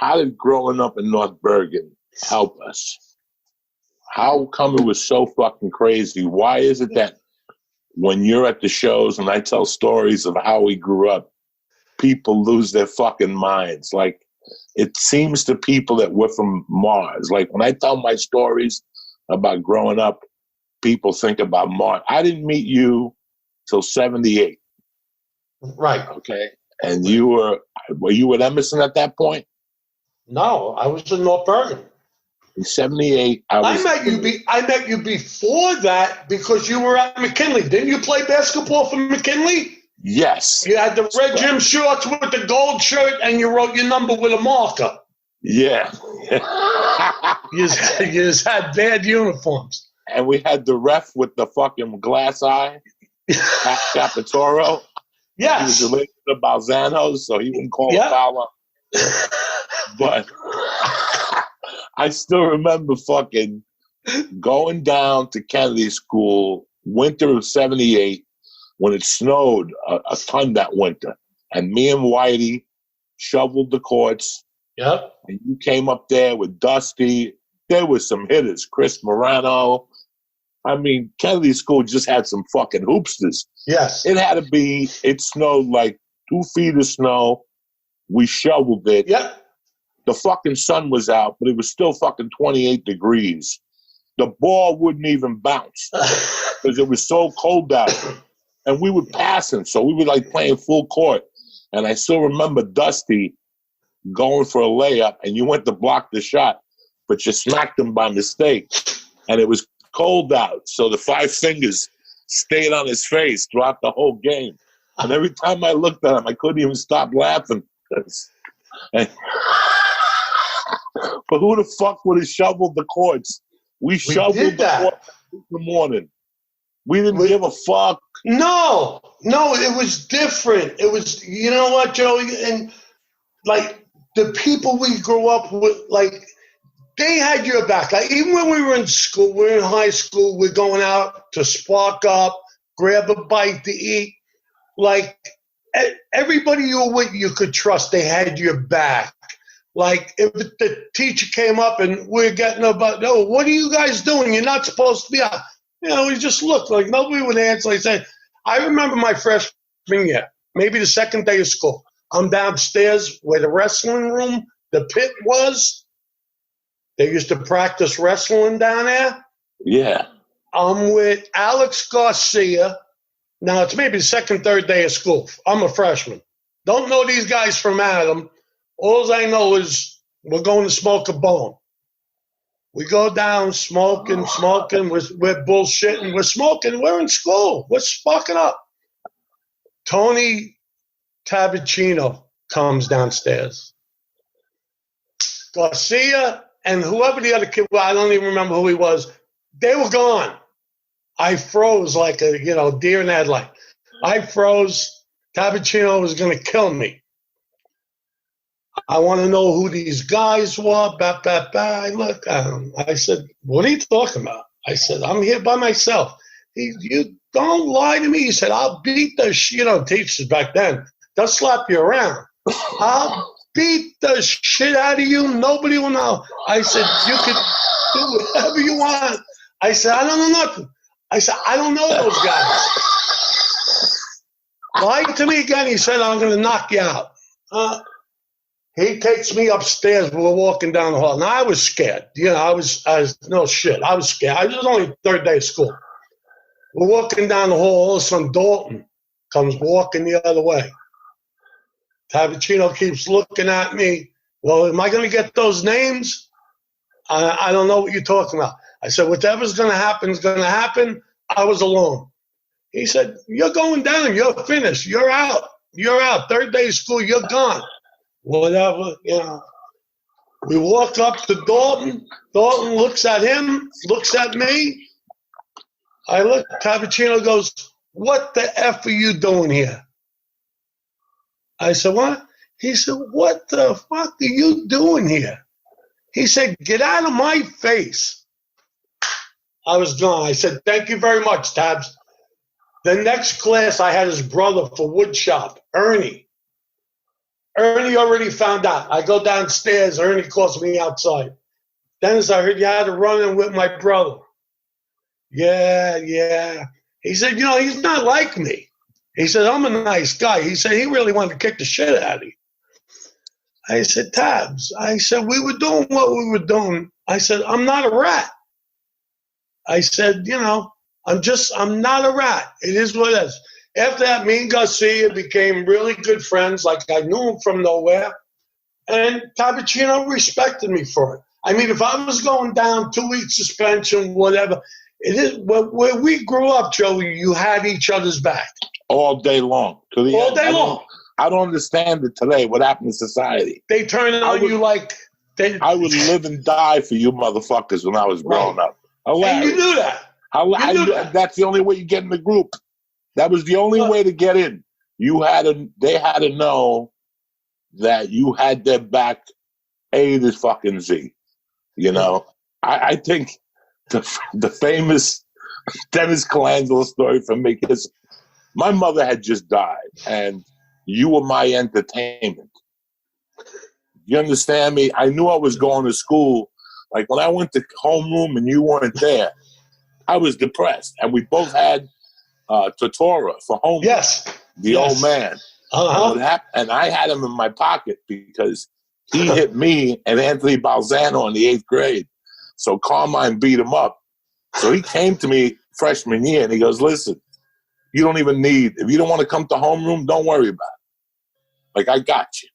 how did growing up in North Bergen help us? How come it was so fucking crazy? Why is it that when you're at the shows and I tell stories of how we grew up, people lose their fucking minds? Like, it seems to people that we're from Mars. Like, when I tell my stories about growing up, people think about Mars. I didn't meet you till 78. Right. Okay. And you were you at Emerson at that point? No, I was in North Bergen. In 78, I met you before that because you were at McKinley. Didn't you play basketball for McKinley? Yes. You had the red gym shorts with the gold shirt, and you wrote your number with a marker. Yeah. You just had bad uniforms. And we had the ref with the fucking glass eye, Pat Capitoro. Yes. He was related to Balzano, so he wouldn't call a foul. But I still remember fucking going down to Kennedy School, winter of 78, when it snowed a ton that winter. And me and Whitey shoveled the courts. Yep. And you came up there with Dusty. There was some hitters, Chris Morano. I mean, Kennedy School just had some fucking hoopsters. Yes. It snowed like 2 feet of snow. We shoveled it. Yep. The fucking sun was out, but it was still fucking 28 degrees. The ball wouldn't even bounce because it was so cold out. And we were passing, so we were like playing full court. And I still remember Dusty going for a layup, and you went to block the shot, but you smacked him by mistake. And it was cold out, so the 5 fingers stayed on his face throughout the whole game. And every time I looked at him, I couldn't even stop laughing. But who the fuck would have shoveled the courts? We shoveled the courts in the morning. We didn't give a fuck. No, it was different. It was, you know what, Joey? And like the people we grew up with, like they had your back. Like even when we were in school, we're in high school, we're going out to spark up, grab a bite to eat. Like everybody you were with, you could trust. They had your back. Like if the teacher came up and we're getting about, oh, what are you guys doing? You're not supposed to be out. You know, we just looked like nobody would answer. Like say, I remember my freshman year, maybe the second day of school. I'm downstairs where the wrestling room, the pit was. They used to practice wrestling down there. Yeah. I'm with Alex Garcia. Now, it's maybe the second, third day of school. I'm a freshman. Don't know these guys from Adam. All I know is we're going to smoke a bone. We go down smoking. We're bullshitting. We're smoking. We're in school. We're sparking up. Tony Tabacino comes downstairs. Garcia and whoever the other kid was, I don't even remember who he was, they were gone. I froze like a deer in the headlight. I froze. Tabacino was going to kill me. I want to know who these guys were. Look, I said, what are you talking about? I said, I'm here by myself. You don't lie to me. He said, I'll beat the teachers back then. They'll slap you around. I'll beat the shit out of you. Nobody will know. I said, you can do whatever you want. I said, I don't know nothing. I said, I don't know those guys. Lied to me again. He said, I'm going to knock you out. He takes me upstairs. We're walking down the hall. Now, I was scared. I was no shit. I was scared. I was only third day of school. We're walking down the hall. All of a sudden, Dalton comes walking the other way. Tabacino keeps looking at me. Well, am I going to get those names? I don't know what you're talking about. I said, whatever's going to happen is going to happen. I was alone. He said, you're going down. You're finished. You're out. You're out. Third day of school. You're gone. Whatever, We walk up to Dalton. Dalton looks at him, looks at me. I look. Tabacino goes, what the F are you doing here? I said, what? He said, what the fuck are you doing here? He said, get out of my face. I was gone. I said, thank you very much, Tabs. The next class, I had his brother for woodshop, Ernie. Ernie already found out. I go downstairs. Ernie calls me outside. Dennis, I heard you had a run-in with my brother. Yeah. He said, he's not like me. He said, I'm a nice guy. He said, he really wanted to kick the shit out of you. I said, Tabs, I said, we were doing what we were doing. I said, I'm not a rat. I said, I'm not a rat. It is what it is. After that, me and Garcia became really good friends. Like I knew him from nowhere. And Cappuccino respected me for it. I mean, if I was going down 2-week suspension, whatever, it is where we grew up, Joey, you had each other's back. All day long. All day long. I don't understand it today, what happened in society. They turn it on you like... I would live and die for you motherfuckers when I was growing up. And you knew that. That's the only way you get in the group. That was the only way to get in. They had to know that you had their back A to fucking Z. I think the famous Dennis Colangelo story for me, because my mother had just died and you were my entertainment. You understand me? I knew I was going to school. Like when I went to homeroom and you weren't there, I was depressed. And we both had Totora for homeroom. Yes. The old man. Uh-huh. And I had him in my pocket because he hit me and Anthony Balzano in the 8th grade. So Carmine beat him up. So he came to me freshman year and he goes, listen, if you don't want to come to homeroom, don't worry about it. Like, I got you.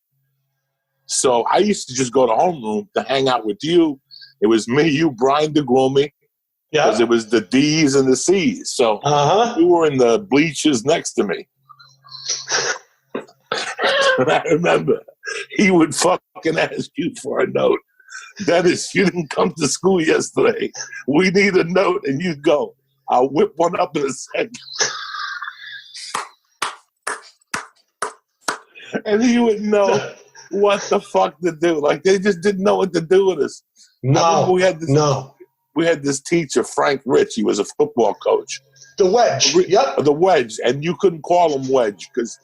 So I used to just go to homeroom to hang out with you. It was me, you, Brian DeGroomy, because it was the D's and the C's. So you were in the bleachers next to me. And I remember he would fucking ask you for a note. Dennis, you didn't come to school yesterday. We need a note. And you'd go, I'll whip one up in a second. And he would know what the fuck to do. Like, they just didn't know what to do with us. We had this teacher, Frank Rich. He was a football coach. The wedge. Yep. The wedge. And you couldn't call him wedge because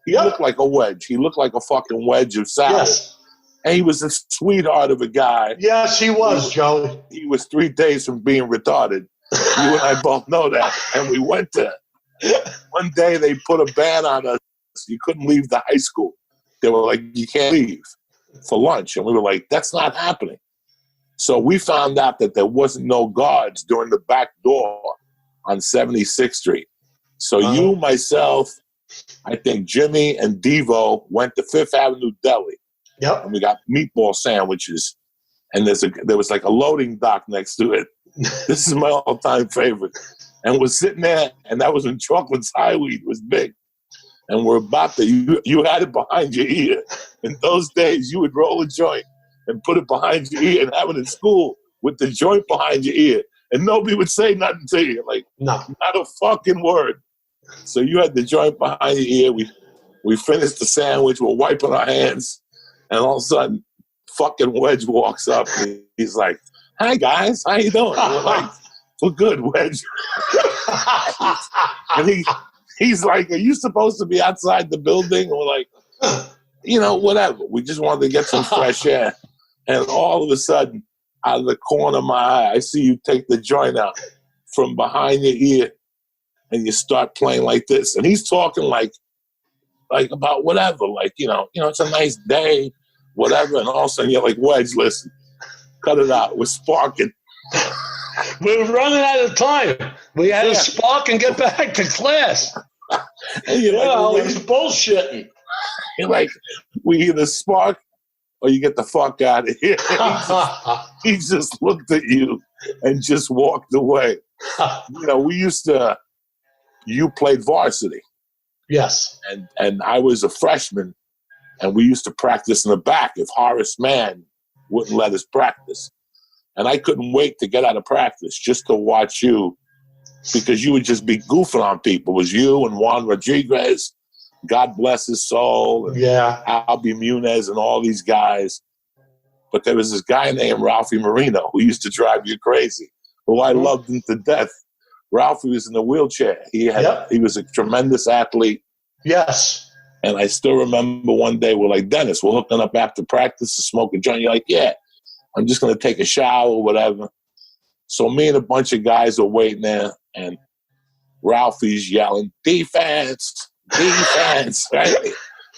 he looked like a wedge. He looked like a fucking wedge of salad. Yes. And he was a sweetheart of a guy. Yes, he was, Joey. He was 3 days from being retarded. You and I both know that. And we went to, one day they put a ban on us. You couldn't leave the high school. They were like, you can't leave for lunch. And we were like, that's not happening. So we found out that there wasn't no guards during the back door on 76th Street. So you, myself, I think Jimmy and Devo went to Fifth Avenue Deli. Yep. And we got meatball sandwiches. And there was like a loading dock next to it. This is my all-time favorite. And we're sitting there, and that was when Chocolate's High Weed was big. And we're about to, you had it behind your ear. In those days, you would roll a joint and put it behind your ear and have it in school with the joint behind your ear. And nobody would say nothing to you. Like, not a fucking word. So you had the joint behind your ear. We finished the sandwich. We're wiping our hands. And all of a sudden, fucking Wedge walks up. And he's like, hi, guys. How you doing? And we're like, we're good, Wedge. And he's like, are you supposed to be outside the building? And we're like, whatever. We just wanted to get some fresh air. And all of a sudden, out of the corner of my eye, I see you take the joint out from behind your ear and you start playing like this. And he's talking like about whatever. Like, it's a nice day, whatever. And all of a sudden, you're like, Wedge, listen, cut it out. We're sparking. We were running out of time. We had to spark and get back to class. And he's bullshitting. You're like, we either spark or you get the fuck out of here. He just looked at you and just walked away. You played varsity. Yes. And I was a freshman, and we used to practice in the back if Horace Mann wouldn't let us practice. And I couldn't wait to get out of practice just to watch you, because you would just be goofing on people. It was you and Juan Rodriguez, God bless his soul, and Albie Muniz and all these guys. But there was this guy named Ralphie Marino who used to drive you crazy, who I loved him to death. Ralphie was in a wheelchair. He was a tremendous athlete. Yes. And I still remember one day we're like, Dennis, we're hooking up after practice to smoke a joint. You're like, yeah, I'm just going to take a shower or whatever. So me and a bunch of guys are waiting there, and Ralphie's yelling, defense, defense, right?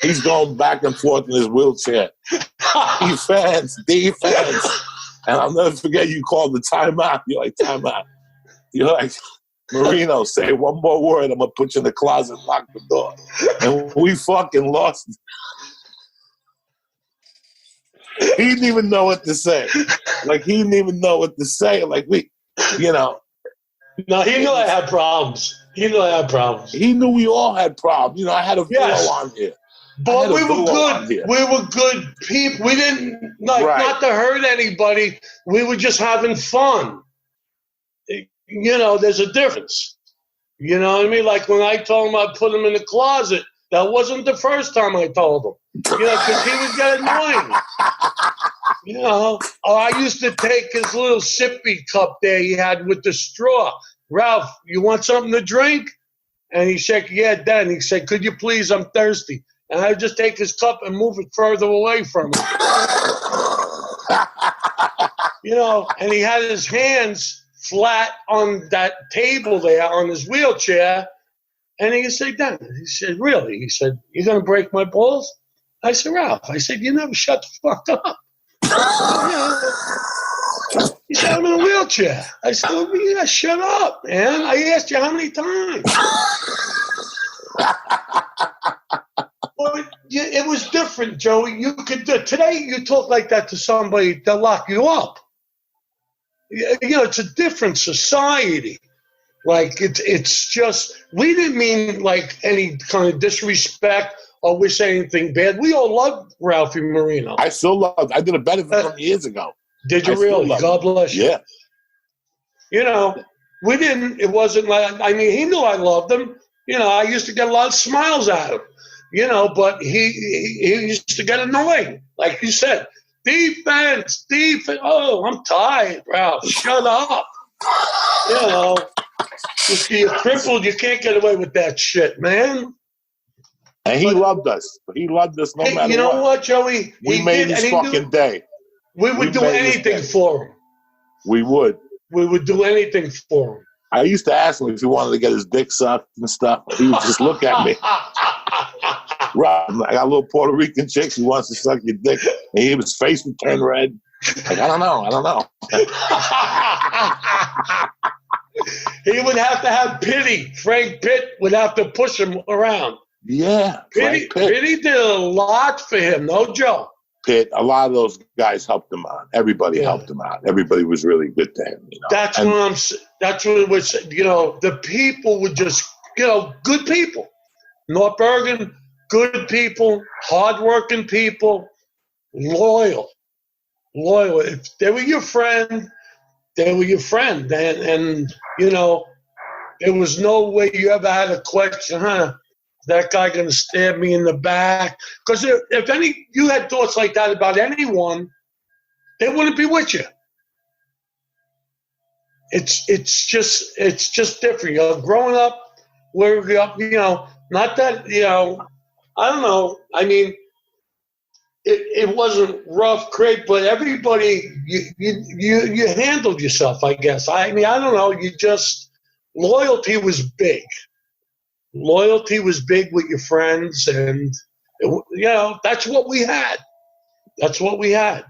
He's going back and forth in his wheelchair. Defense, defense. And I'll never forget you called the timeout. You're like, timeout. You're like, Marino, say one more word, I'm going to put you in the closet and lock the door. And we fucking lost. He didn't even know what to say. Like, he didn't even know what to say. Like, we, you know. No, he knew I had problems. He knew I had problems. He knew we all had problems. You know, I had a pillow on here. But we were good. We were good people. We didn't, like, not to hurt anybody. We were just having fun. You know, there's a difference. You know what I mean? Like when I told him I'd put him in the closet, that wasn't the first time I told him. You know, because he would get annoying. You know, or I used to take his little sippy cup there he had with the straw. Ralph, you want something to drink? And he said, yeah, Dad. He said, could you please? I'm thirsty. And I would just take his cup and move it further away from him. You know, and he had his hands flat on that table there on his wheelchair. And he said, Dad, he said, really? He said, you're going to break my balls? I said, Ralph, I said, you never shut the fuck up. He said, I'm in a wheelchair. I said, well, you gotta shut up, man. I asked you how many times. But it was different, Joey. You could today you talk like that to somebody, they'll lock you up. You know, it's a different society. Like it's just we didn't mean like any kind of disrespect or we say anything bad. We all loved Ralphie Marino. I still love. I did a benefit from years ago. Did you really? God bless you. Yeah. You know, we didn't. It wasn't like. I mean, he knew I loved him. You know, I used to get a lot of smiles out of him. You know, but he used to get annoying, like you said. Defense, defense. Oh, I'm tired, Ralph. Shut up. You know, if you're crippled, you can't get away with that shit, man. And he loved us. He loved us no matter what. You know what, Joey? We made his fucking day. We would do anything for him. We would. We would do anything for him. I used to ask him if he wanted to get his dick sucked and stuff. He would just look at me. Rob, I got a little Puerto Rican chick. She wants to suck your dick. And his face would turn red. Like, I don't know. He would have to have pity. Frank Pitt would have to push him around. Yeah. Pitty did a lot for him, no joke. Pitt, a lot of those guys helped him out. Everybody helped him out. Everybody was really good to him. You know? That's what it was. You know, the people were just, you know, good people. North Bergen, good people, hardworking people, loyal. If they were your friend, they were your friend. And you know, there was no way you ever had a question, that guy going to stab me in the back? Because if you had thoughts like that about anyone, they wouldn't be with you. It's just different. You know, growing up, you know, not that, you know, I don't know. I mean, it wasn't rough, great, but everybody, you handled yourself, I guess. I mean, I don't know. Loyalty was big. Loyalty was big with your friends, and you know that's what we had. That's what we had.